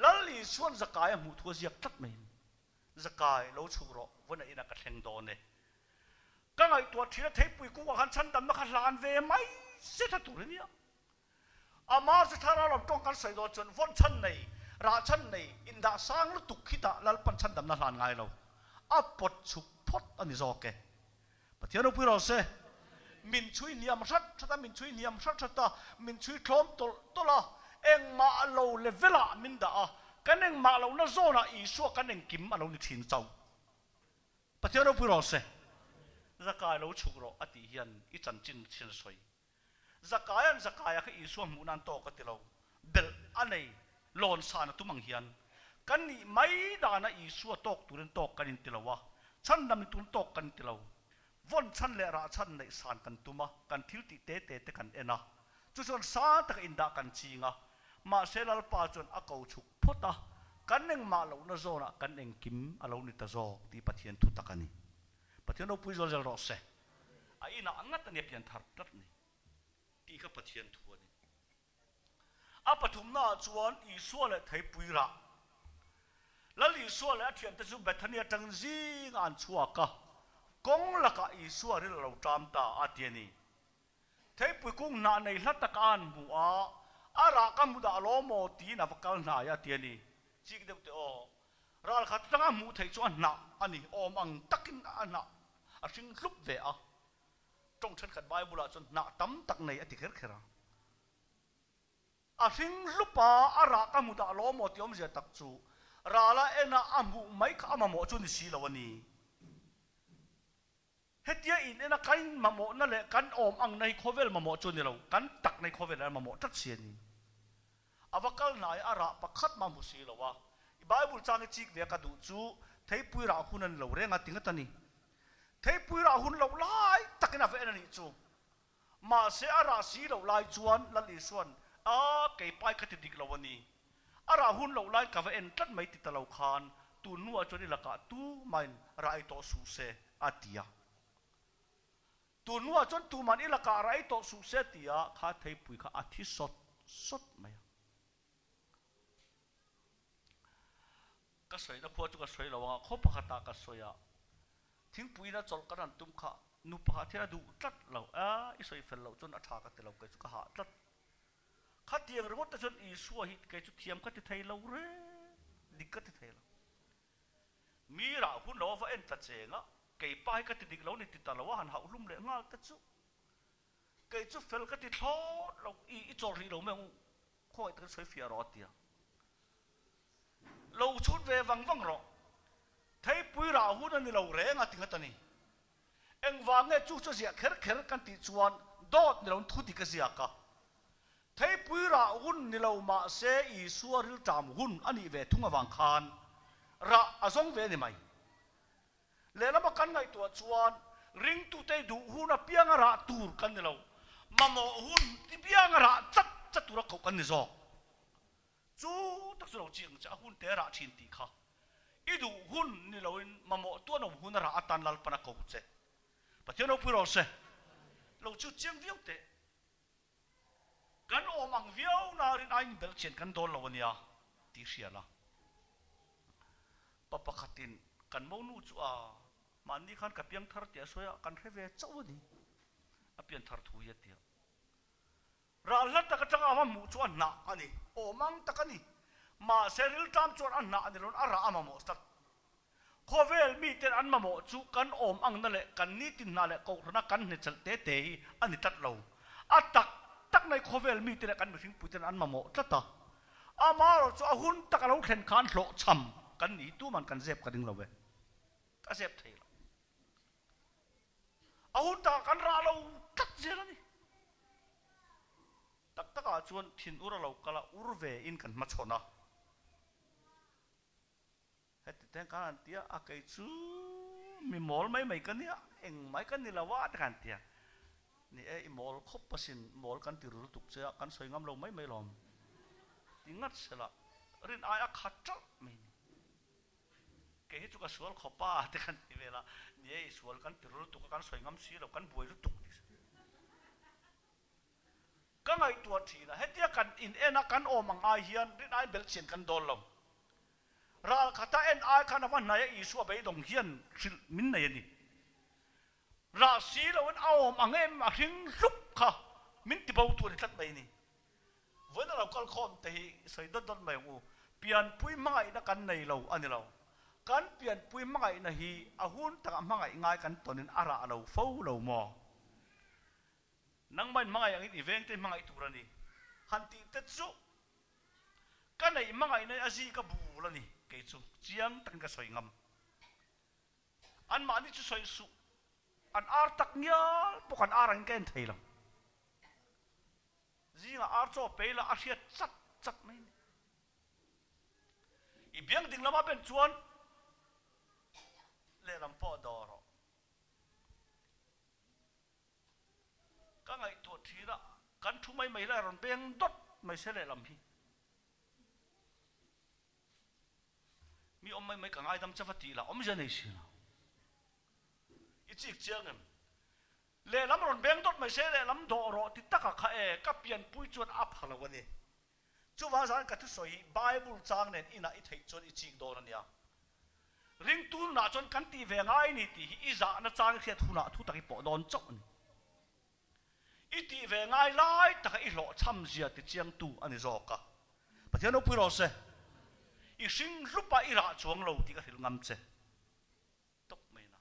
lalli suan zakaya mu thu ziak tak mai zakai lo churo vona ina ka thleng do ne kangai tu thina thei pui ku han chan dam na kha lan ve mai se tha tur nia ama se thara lom tong kan sai do chon von chan nei ra chan nei inda sang lu tuk khita lal pan chan dam na hlan ngai lo a pot chuk phot ani zoke pathiano pui ro se min chui niam sat thata min chui niam sat thata min chui thom tol tola eng ma lo levela min da a kaneng ma lo na zona I so kaneng kim alo ni thin chau pathiano pui ro se zakai lo chukro ati hian I chan chin chin soi zakaya ka I so mu nan to ka tilo bel anei lon sana tumang hian kan ni mai da na I so tok turin tok kanin tilawa chan nam tun tok kan tilaw von chan le ra chan nei san kan tuma kan thil ti te te kan ena chu chon sa tak inda kan chinga ma selal pa chon a ko chuk phota kaneng ma lo na zona kaneng kim alo ni ta zo ti pathian thu takani pathian no pui zol zel ro se a ina angat ani pian thar tat ni ti ka pathian thu ani a pathum na chuan I so le thei pui ra lali so le thian ta chu bethania tang zi an chuaka kong laka I so ri lo tam ta atiani thei pui kung na nei hlatak an bu a ara kamuda lo mo ti na vakal na ya tiani chik de te o ral khat tanga mu thei chuan na ani om ang takin ana a sing lup ve a trong chen khat bible a chon na tam tak nei ati kher khera a sing lupa ara kamuda lo mo ti om je tak chu rala ena amu mai kha ama mo chu ni si lawani hetia in ena kain mamo na le kan om ang nei khovel mamo chu ni lo kan tak nei khovel mamo tat siani avakal nai ara pakhat ma musi lawa bible chang chik ve ka du chu thei pui ra hunan lo renga tingatani thei pui ra hun lo lai takina ve ani chu ma se ara si lo lai chuan lali suan a ke pai khati dik lawani ara hun lo lai ka ve en tat mai ti talo khan tu nuwa choni laka tu main rai to su se atia tu nuwa chon tu man ilaka rai to su se tia kha thei pui kha athi sot mai ka soi na pho chu ka soi lo wa kho pakhata ka soya thing pui na chol karan tum kha nu pa thera du tlat lo a I soi fel lo chon atha ka te lo ka chu ka ha tlat kha tiang ro ta chon I suwa hit ke chu thiam ka ti thai lo re dikkat ti thai lo mi ra hu no va en ta chenga ke pai ka ti dik lo ni ti ta lo han ha ulum le ngal ta chu ke chu fel ka ti tho lo I chol ri lo me khoi ta soi fia ro tia lâu chút về vắng vắng rồi thấy bùi rào hút anh lâu rẻ ngắt tiếng tani anh vàng nghe chú cho gì khэр khэр căn tị chuan đốt ni lâu thu đi cái gì cả thấy bùi rào hút ni lâu mà sẽ ý xua ril tràm hút anh về thung vàng khan ra azong về ni mày lẽ là mà căn ngày tuổi chuan ring tu tây đủ hút na piang ra tur căn ni lâu mà mò hút thì piang ra chắc chắc tu ra cậu căn ni zo chú tất số chuyện sẽ hun té ra chín tì kha, ít đủ hun ni lâu mà mò tua nồng hun ra atan lal pana cầu chế, bắt theo nó pui rồi se, lâu chú chiang viếng té, kan om ang viau na rin ay bel chen kan dol lawan ya ti sia la papakatin kan mo nu chu a man ni khan kapiang thar tia soya kan reve chau ni apian thar thu ya tia ra la ta ka changa ma mu chu na ani omang ta kani ma seril tam chuan an na ani ron ara ama mo stat khovel mi ten an ma mo chu kan om ang na le kan ni tin na le ko na kan ne chal te te ani tat lo atak tak nei khovel mi ten kan mihring puiten an ma mo tlata ama ro chu ahun tak lo khen khan hlo cham kan ni tu man kan zep ka ding lo we ka zep thei lo ahun ta kan ra lo tak zela ni tak taka chuan thin ura lo kala urve in kan ma chona het ten kan tia a kai chu mi mol mai kan ya eng mai kan ni lawa ta kan tia ni e mol khop pasin mol kan ti ru tuk cha kan soi ngam lo mai lom tingat sela rin ai a khat mai ke hi chu ka sual khopa te kan ti vela ni e sual kan ti ru tuk kan soi ngam si lo kan buai ru tuk ka ngai tua thina hetia kan in ena kan omang ai hian rin ai bel chen kan dol lo ral khata en ai kan awan na ya isu bei dong hian min na yani ra si lo en aom angem a hring lup kha min ti bau tu ni tat mai ni vona lo kal khom te hi soi dot dot mai u pian pui mangai na kan nei lo ani lo kan pian pui mangai na hi ahun ta mangai ngai kan tonin ara lo fo lo mo nang man mangai ang event te mangai turani hanti tetsu kanai mangai na azi ka bulani ke chu chiang tan ka soi ngam an ma ni chu soi su an ar tak nya pokan arang ken thailang zinga ar cho peila a hiat chat chat mai i biang ding lama ben chuan le lam po doro ka ngai to thira kan thu mai la ron beng dot mai se le lam hi mi om mai ka ngai dam chawati la om janei si na i chik chiang em le lam ron beng dot mai se le lam do ro ti taka kha e ka pian pui chuan ap halawani chu wa san ka thu soi bible chang nen ina i thei chon i chik do na nia ring tu na chon kan ti ve ngai ni ti i za na chang khia thu na thu taki po don chok ni i ti ve ngai lai taka i lo cham zia ti chiang tu ani zo ka pathian no pui ro se i sing lupa i ra chuang lo ti ka hil ngam che tok mai na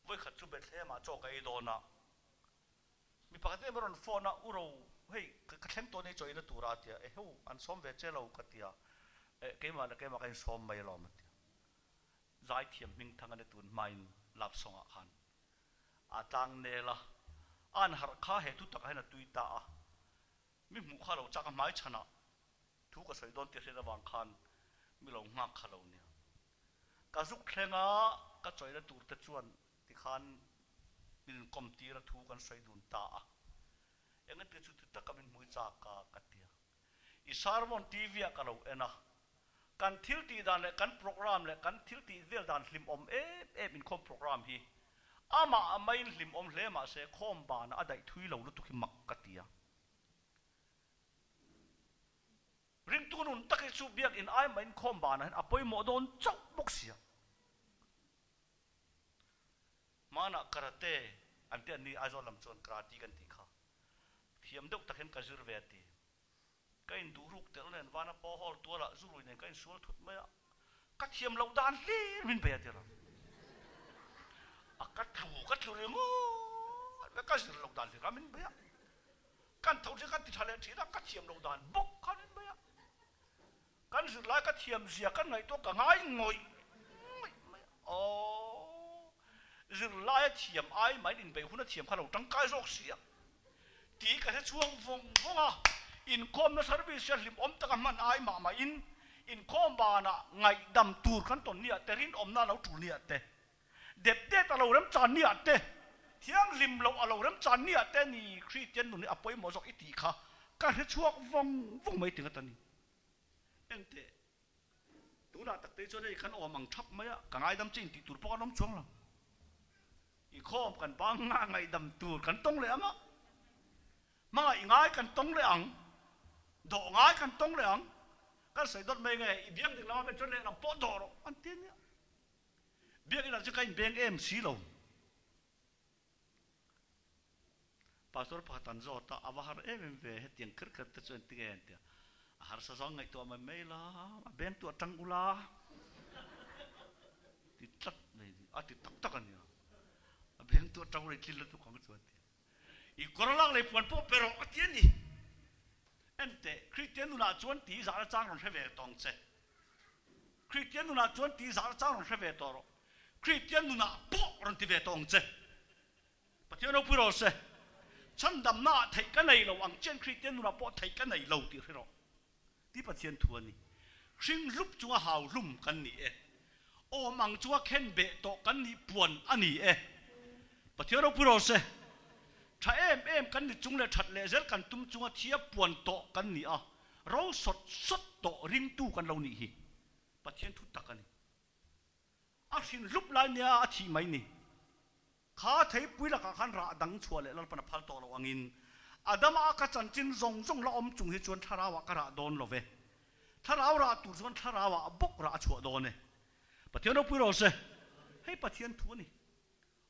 voi khat chu bet hle ma cho ka i do na mi pakate meron phone na uro hei ka thleng to nei choi na tura tia e hu an som ve che lo ka tia e ke ma ka som mai lo ma tia zai thiam ming thang ane tun main lap songa khan a tang ne la an har kha he tu tak hai na tuita a mi mu kha lo chaka mai chana thu ka soi don ti se wang khan mi lo ngak khalo ni ka zuk thlenga ka choi na tur te chuan ti khan min kom ti ra thu kan soi dun ta a enga te chu ta ka min mui cha ka tia i sarmon tv a ka lo ena kan thil ti dan le kan program le kan thil ti vel dan hlim om e min khom program hi ama amain hlim om hle ma se khom ba na adai thui lo lu tu ki mak ka tia ring tu nun taki chu biak in ai main khom ba na apoi mo don chok bok sia mana karate ante ni azolam chon karate kan ti kha thiam dok takhen ka zur ve ti kain du ruk tel nen wana po hol tu la zurui nen kain sul thut ma ka thiam lo dan li min be ti ra a ka thu le mo ka zur lo dan li ra min be kan thau je kan ti thale thi ra ka thiam lo dan bok kan be kan zur la ka thiam zia kan ngai to ka ngai ngoi o zur la thiam ai mai din be hu na thiam kha lo tang kai rok sia ti ka se chuang vong a in kom na service lim om ta man ai ma in kom ba na ngai dam tur kan ton nia terin om na lo tu nia te dep te ta lo ram chan nia te thiang lim lo a lo ram chan nia te ni christian nu ni apoi mo jok iti kha ka se chuak vong mai ting ta ni ente tu na tak te cho nei kan om ang thap mai ka ngai dam chin ti tur pa nom chuang la i khom kan bang nga ngai dam tur kan tong le ama มาง่ายกันตรงเลยอังโดง่ายกันตรงเลยอังก็ใส่ดดไม่ไงเบี้ยงถึงเราเป็นจนเลยเราปอดอร์อันเตี้ยเนี่ยเบี้ยงเราจะกันเบี้ยงสีเราภาษาพัฒน์จอดอาหารเวเฮตียงครึกแต่จนตีเงี้ยเดียอาหารสะสางไงตัวมันไม่ละเบี้ยงตัวจังกุลาติดตัดเลยติดตักกันเนี่ยเบี้ยงตัวจังกุลาที่เราทุกคนตัวอีกคนละเลยปวนพวกเปรอะเตี้ยนี่เอ็นเตคริสเตียนดูน่าจวนตีสารจ้างลงเทเวตองเซคริสเตียนดูน่าจวนตีสารจ้างลงเทเวตอร์คริสเตียนดูน่าปอกลงเทเวตองเซปะเทียนเราพูดเซฉันดำหน้าไทยกันในเราอังเจนคริสเตียนดูน่าปอกไทยกันในเราตีเราที่ปะเทียนทัวนี่ชิงลุบจัวหาวลุ่มกันนี่โอมังจัวเข็นเบะโตกันนี่ปวนอันนี้ปะเทียนเราพูดเซถ้ากันนี่จุงเลยถัดเลยเซลกันตุ้มจุงเทียบปวนโตกันนี่เราสดโตริงตู้กันเรานี่ฮิปะเทียนทุตกันนี่ชิงลุบลายเนี่ยที่ไม่นี่ข้าเทปุยละกันขันระดังชัวเลยเราปนพัลโตเราอังอินอาดัมอากาจันจินจงเราอมจุงให้ชวนทาราวะกระโดนเราเวทาราวะตุชวนทาราวะบกระชัวโดนเนี่ยปะเทียนเราพูดเราเสให้ปะเทียนทัวนี่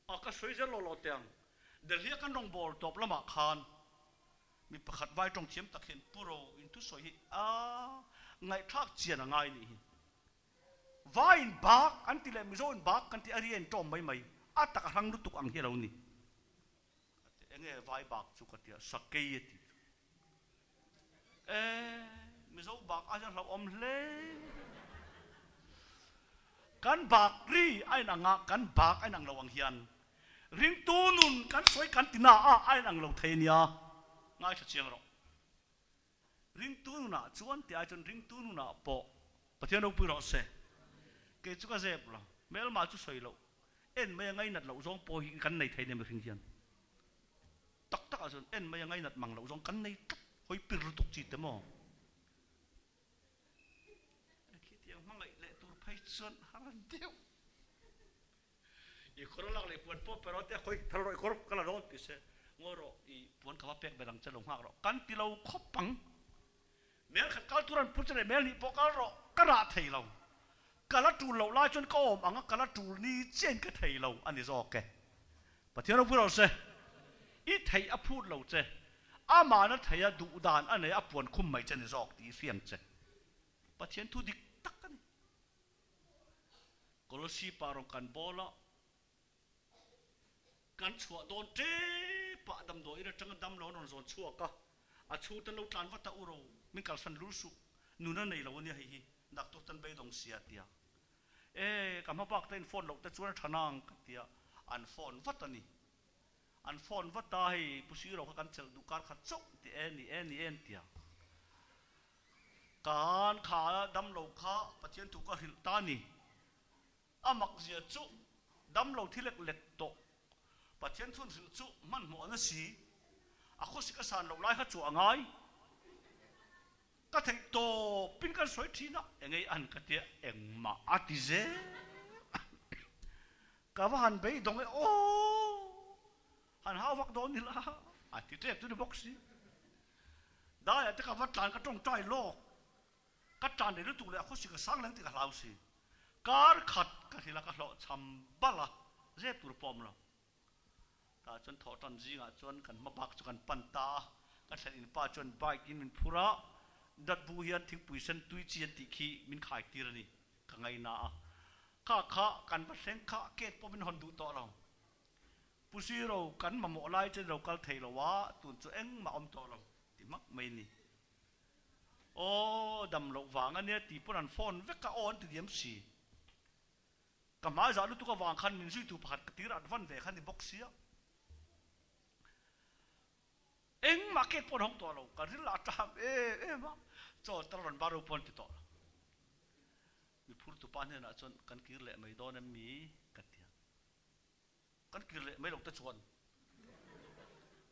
อากาศสวยจะโลโลเตียงเดี๋ยวเรียกกันรองบอลตบละหมาคานมีประคัดไว้ตรงเทียมตะเคียนปุโรอินทุสอยไงทักเจียนไงนี่ไว้บากอันที่เลมิโซนบากกันที่อารีเอ็นจอมไม่ตะกรังลุตุกอังเฮเรานี่เอ็งไว้บากสุกัดเดียสักเกียติมิโซบากอาจจะเราอมเล่กันบากรีไอ้นางกันบากไอ้นางระวังเฮียนริงตูนุนกันสวยกันตินาไอ้นางเราเทียนง่ายชัดเจนหรอกริงตูนุนะชวนที่ไอ้จนริงตูนุนะปอปะเทียนเราพูดเราเสเกจุกเสพละเมื่อมาจุสวยเราไม่ยังไงนัดเราจงปอยกันในไทยเนี่ยไม่ถึงเทียนตักอาจนไม่ยังไงนัดมังเราจงกันในตักหอยปิรุตุกจิตมั้งคิดยังมังไงเละตัวไพชนฮารันเดียวอีกคนละเลยปวนพวกไปรถแต่คอยทะเลาะคนกันละรถติเสงอรออีปวนกับว่าเป็กไปดังจะลงหักรอกันที่เราคบปังเมื่อขัดการตุรันพูดจะได้เมื่อนี้พวกกันรอกระไทยเรากระตูเราไล่จนก็อมกระตูนี้เจนกระไทยเราอันนี้จะโอเคปะเทียนเราพูดเราเสอีไทยอพูดเราเจอามานั้นไทยดูดานอันไหนอปวนคุ้มไม่จะนี่จะออกตีเสียงเจปะเทียนทุดิกตักกันกลสีปารองกันโบละกันชัวโดนเจ็บปะดำโดยจังดำเราโดนโซนชัวก็ชูตันเราทานวัตตะอุโรมิกัลสันรู้สุนู่นนั่นในเราเนี่ยให้นักตุตันไปดงเสียเดียกำมาปักเต้นฟอนเราแต่ชวนทนางกันเดียอันฟอนวัตตานี่อันฟอนวัตตาให้ผู้ซื้อเรากันเจอดูการขัดจุกที่เอ็นเดียการขาดำเราขาปะเทียนถูกก็หิลตานี่มักเสียจุดำเราที่เล็กโตปะเทียนทุนหิลจุมันหมอนสีคุสิกษาเราไล่ขัดจุอ่างไงก็ถึงโตเป็นกันสวยทีนะเอ็งไงอันก็เดียเอ็งมาอาทิเจก็ว่าหันไปตรงไอ้โอ้หันหาวักโดนนี่ละอาทิเจตัวนี้บอกสิได้แต่ก็วัดจานก็ต้องใจโลกก็จานในฤดูเลยคุสิกษาเรื่องที่เราสิการขัดก็ที่ละก็เราทำบ้าละเจ็บตัวปอมเราแต่จนถอดตันจีงจนกันมาบักจนกันปันตาก็เส้นป้าจนใบกินมันพุระดัดบุญยันทิ้งปุ๋ยเส้นตุยจีนติขีมินขายตีรนี่กังไงนาข้ากันมาเส้นข้าเกตพอเป็นหอนดูต่อเราผู้ซื้อเรากันมาหมอไล่จะเรากันเทเราว่าตุนจะเอ็งมาอมต่อเราที่มักไม่นี่โอ้ดำเราวางอันเนี้ยตีพวกนั้นฟอนเวกออนตีเดียมสีกับมาจากลูกตุกวางคันมินซุยถูกผัดกตีรัดฟันเวคันที่บ็อกเสียเอ็งมาเก็ตพอห้องตัวเรากันที่ลาตามมาจอดตลอดบารูพอนติดต่อมีพูดตุปานเนี่ยนะจนกันกิเลไม่โดนมีกันเดียกันกิเลไม่หลงตะชวน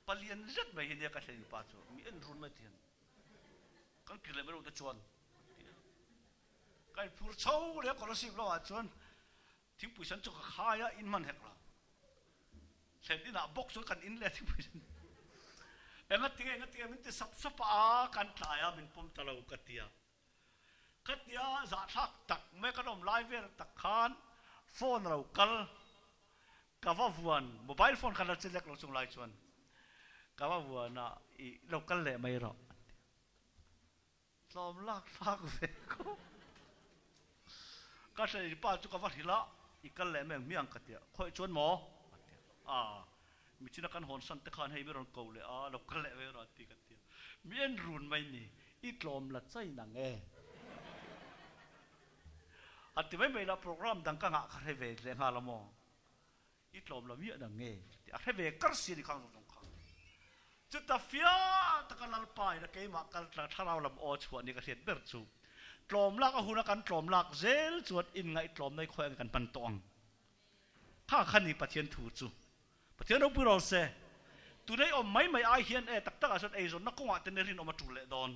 ปลียนจัดไม่เห็นเนี่ยกันเห็นป้าจูมีเอ็นรุนไม่เทียนกันกิเลไม่หลงตะชวนกันพูดเช่าเรียกคนละสิบล้อชวนทิ้งปุ๋ยฉันจะขายอินมันเหกละเสร็จนี่นะบอกชวนกันอินเลยทิ้งปุ๋ยฉัน engat tinga min ti sap sap a kan tlaya min pum talo katia za thak tak me kanom live vel tak khan phone ro kal kawa vuan mobile phone khala chelek lo chung lai chuan kawa vuan na I local le mai ro lom lak thak ve ko ka sai pa chu kawa hila I kal le meng miang katia khoi chuan mo a mi china kan hon san te khan hei beron ko le a local le ve ro ti katia mien run mai ni I tlom la chai na nge ati mai la program dang ka nga khare ve le nga la mo I tlom la mi na nge ti a khare ve kar si ni khang dong khang chu ta fia ta kan lal pai na ke ma kal tra tharau lam o chhuan ni ka het ber chu tlom lak a huna kan tlom lak zel chuat in ngai tlom nei khoi kan pan tong kha khani pathian thu chu pathian no puro se tu nei om mai ai hian e tak tak a sot ei zon na ko wa ten rin om tu le don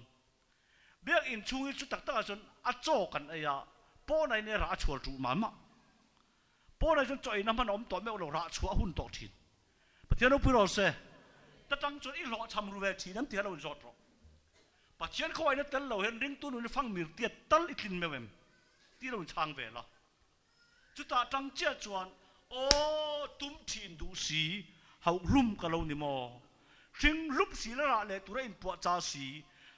biak in chung chu tak tak a son a cho kan aya po nai ne ra chhual tu mama po nai chon choi na man om to me lo ra chua hun to thin pathian no puro se ta tang chon I lo cham ru ve thi nam ti lo zot ro pathian khoi na tel lo hen ring tu nu phang mir tiat tal I thin me wem ti lo chang ve la chu ta tang chia chuan o tum thin du si hau rum ka lo ni mo ring lup si la ra le tu ra in po cha si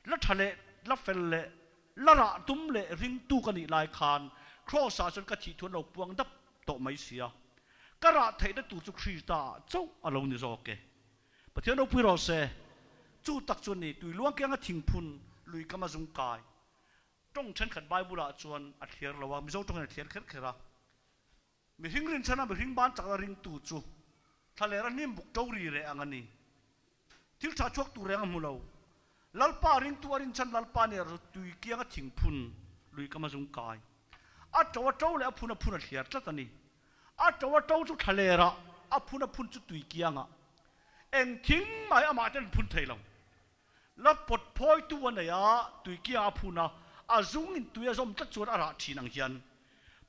la thale la fel le la ra tum le ring tu ka ni lai khan cross sa chon ka thi thun lo puang dap to mai sia ka ra thei da tu chu krista chau a lo ni zo ke pathian no pui ro se chu tak chuan ni tui luang kyang a thing phun lui kama zung kai tong chen khat bible a chuan a thiar lawa mi zo tong a thiar kher khera mi hing rin chana mi hing ban chak ring tu chu thale ra nim buk to ri re angani til tha chuak tu reng mu lo lalpa ring tu arin chan lalpa ne tui kyang a thing phun lui kama zung kai a to le a phun a thiar tlatani a to chu thale ra a phun chu tui kyang a eng thing mai ama ten phun thei lo la pot phoi tu an ya tui kia phuna a zung in tu ya zom ta chuan ara thinang hian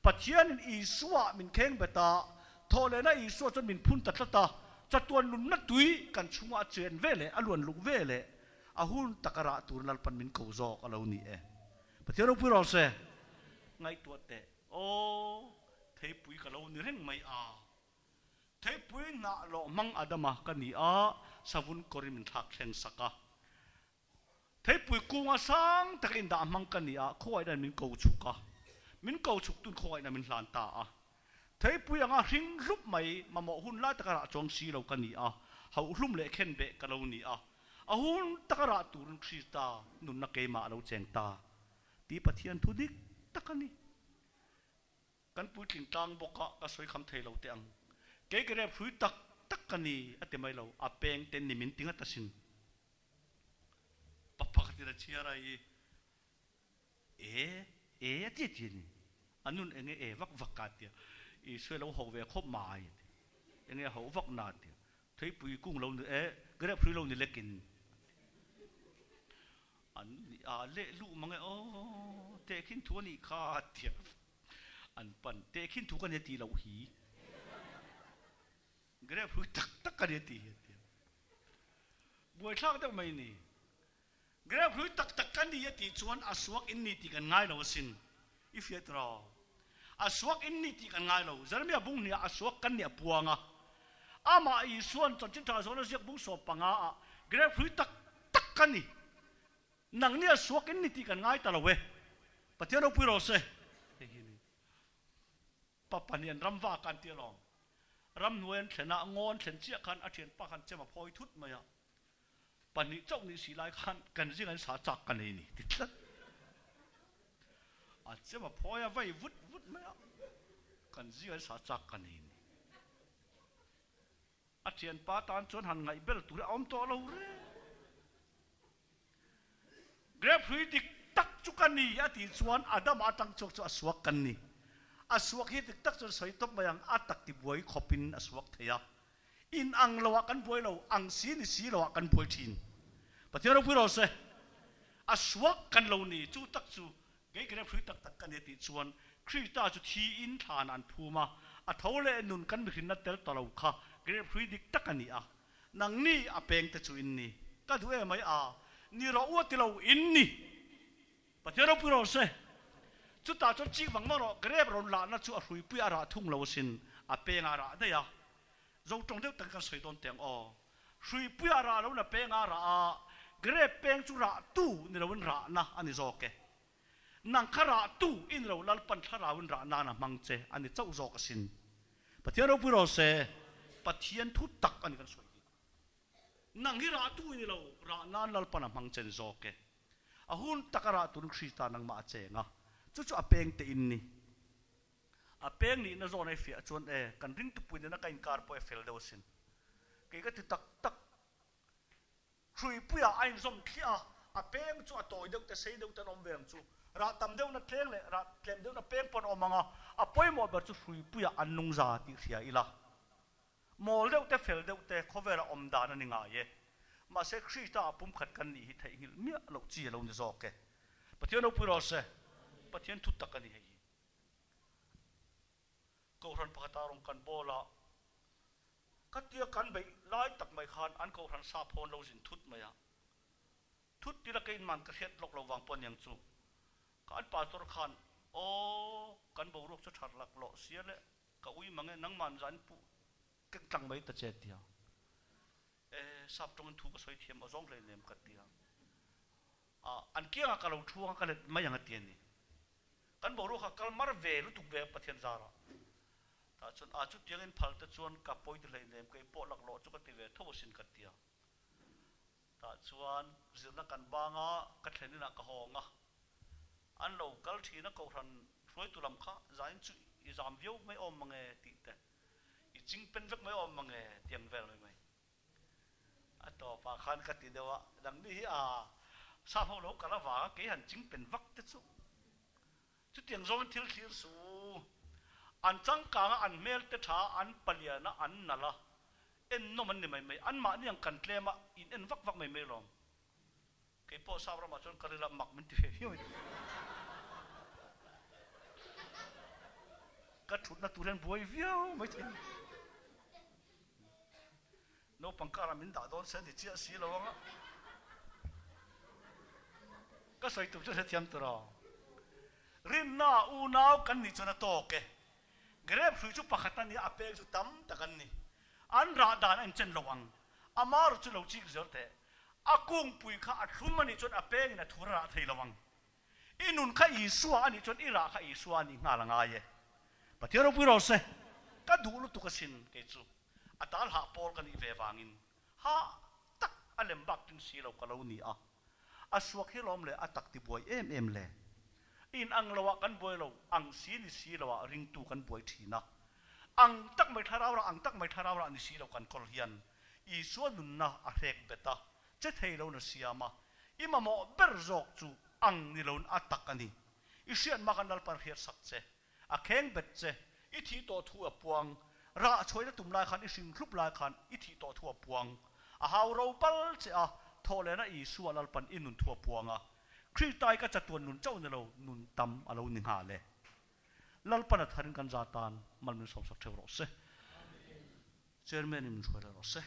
pathian in I suwa min kheng beta thole na I suwa chon min phun ta tlata chatuan lun na tui kan chunga chen vele alun luk vele a hun takara tur lal pan min ko zo alo ni e pathian ro puro se ngai tu te o thei pui ka lo ni reng mai a thei pui na lo mang adama ka ni a savun korim thak thleng saka thei pui kunga sang takin da mang ka ni a khoi dan min ko chuka min ko chuk tun khoi na min hlan ta a thei pui anga hring rup mai mamo hun la takara chong si lo ka ni a hau hlum le khen be ka lo ni a hun takara turun krista nun na ke ma lo cheng ta ti pathian thu dik takani kan pui tling tang boka ka soi kham thei lo te ang ke re phui tak takani ate mai lo a peng ten ni min tinga tasin papa ka tira chiara ti ni anun enge vak vakatia I soi lo ho ve khop mai enge ho vak na ti thei pui kung lo ni gre phui lo ni lekin an a le lu mange o te khin thu ni kha ti an pan te khin thu kan ti lo hi gre phui tak kan ti buai thak ta mai ni gre phui tak kan ni ti chuan aswak in ni ti kan ngai lo sin if yet ra aswak in ni ti kan ngai lo zarmia bung ni aswak kan ni puanga ama I suan chon chin tha zo na siak bung so panga a gre phui tak kan ni nang ni aswak in ni ti kan ngai ta lo we pathian no pui ro se papa ni an ramwa kan ti long ram nuan thena ngon thlen chia khan a thian pa khan chema phoi thut maya pani chok ni si lai khan kan jing an sa chak kan ni titlat a chema phoya vai vut maya kan jing an sa chak kan ni a thian pa tan chon han ngai bel tu om to lo re grab hui dik tak chu kan ni a ti chuan adam atang chok chu aswak kan ni aswak hi tik tak chon soi top mayang atak ti buai khopin aswak theya in ang lawa kan buai lo ang si ni si lawa kan buai thin pathian ro puro se aswak kan lo ni chu tak chu ge grab hui tak kan ti chuan krista chu thi in than an phuma a thole nun kan bi na tel talo kha grab hui dik tak ani a nang ni a peng te chu in ni ka du e mai a ni ro u ti lo in ni pathian ro pu ro se chu ta chu chi wang ma ro grep ron la na chu a hrui pui ara thung lo sin a pe nga ra da ya zo tong deuh tak kan soi don teng o hrui pui ara lo na pe nga ra a grep peng chu ra tu ni lo ra na ani zo ke nang khara tu in lo lal pan thara un ra na na mang che ani chau zo ka sin pathian ro pu ro se pathian thu tak ani kan soi nang hi ra tu ni lo ra na lal pan mang chen zo ke a hun takara tun krista nang ma che nga chu chu apeng te in ni apeng ni na zo nei fia chuan e kan ring tu puin na kain kar po e fel do sin ke ka ti tak tak thrui puya ain zom thia apeng chu atoi deuh te sei deuh te nom veng chu ra tam deuh na tleng le ra tlem deuh na peng pon omanga apoi mo ber chu thrui puya annung za ti thia ila mol deuh te fel deuh te khovera om da na ni nga ye ma se krista pum khat kan ni hi thai hil mi lo chi lo ni zo ke pathian no puro se pathian thu tak ani hei ko ran pakata rong kan bola katia kan bei lai tak mai khan an ko ran sa phon lo jin thut maya thut ti la kein man ka het lok lo wang pon yang chu kan pastor khan o kan bo rok chu thar lak lo sia le ka ui mange nang man jan pu kek tang mai ta che tia e sap tong thu ka soi thiam azong le nem ka tia an kia ka lo thuang ka le mai yang atian ni kan bo rok ka kal mar ve lu tuk ve pathian zara ta chun a chu tiang in phal ta chuan ka poi de le nem ke po lak lo chu ka ti ve tho sin ka tia ta chuan zilna kan banga ka thlenina ka honga an lo kal thina ko ran roi tu lam kha zain chu i zam viu mai om mange ti te i ching pen vek mai om mange tiang vel mai ato pa khan ka ti dewa dang ni a sa ho lo kala wa ke han ching pen vak te chu tiang zong thil thil su an chang ka an mel te tha an palia na an nala en no man ni mai an ma ni ang kan tlema in en vak vak mai lom ke po sabra ma chon karila mak min ti fe ka thut na turen boi viau mai tin no pangkara min da don sen ti chia si lo nga ka sai tu che thiam tra rin na u nau kan ni chona to ke grep hui chu pakhatan ni apel chu tam takan ni an ra dan an chen lowang amar chu lo chi zote akung pui kha athum ani chon apeng na thura thei lowang inun kha isua ani chon ira kha isua ni ngala nga ye pathian ro pui ro se ka du lu tu ka sin ke chu atal ha pol kan i ve wangin ha tak alem bak tin si lo ka lo ni a aswak hilom le atak ti boy em le in ang lawa kan boy lo ang si ni si lawa ring tu kan boy thina ang tak mai tharaw ra ang tak mai tharaw ra ni si lo kan kol hian i so nun na a rek beta che thei lo na siama ima mo ber zok chu ang ni lo atak ani i sian ma kan dal par hiat sak che a kheng bet che i thi to thu a puang ra choi na tum lai khan i sing hlup lai khan i thi to thu a puang a haw ro pal che a thole na i sual al pan inun thu a puanga khritai ka chatuan nun chau ne lo nun tam alo ning ha le lal pan tharin kan zatan mal min som sak theu ro se chairman im chhoira ro se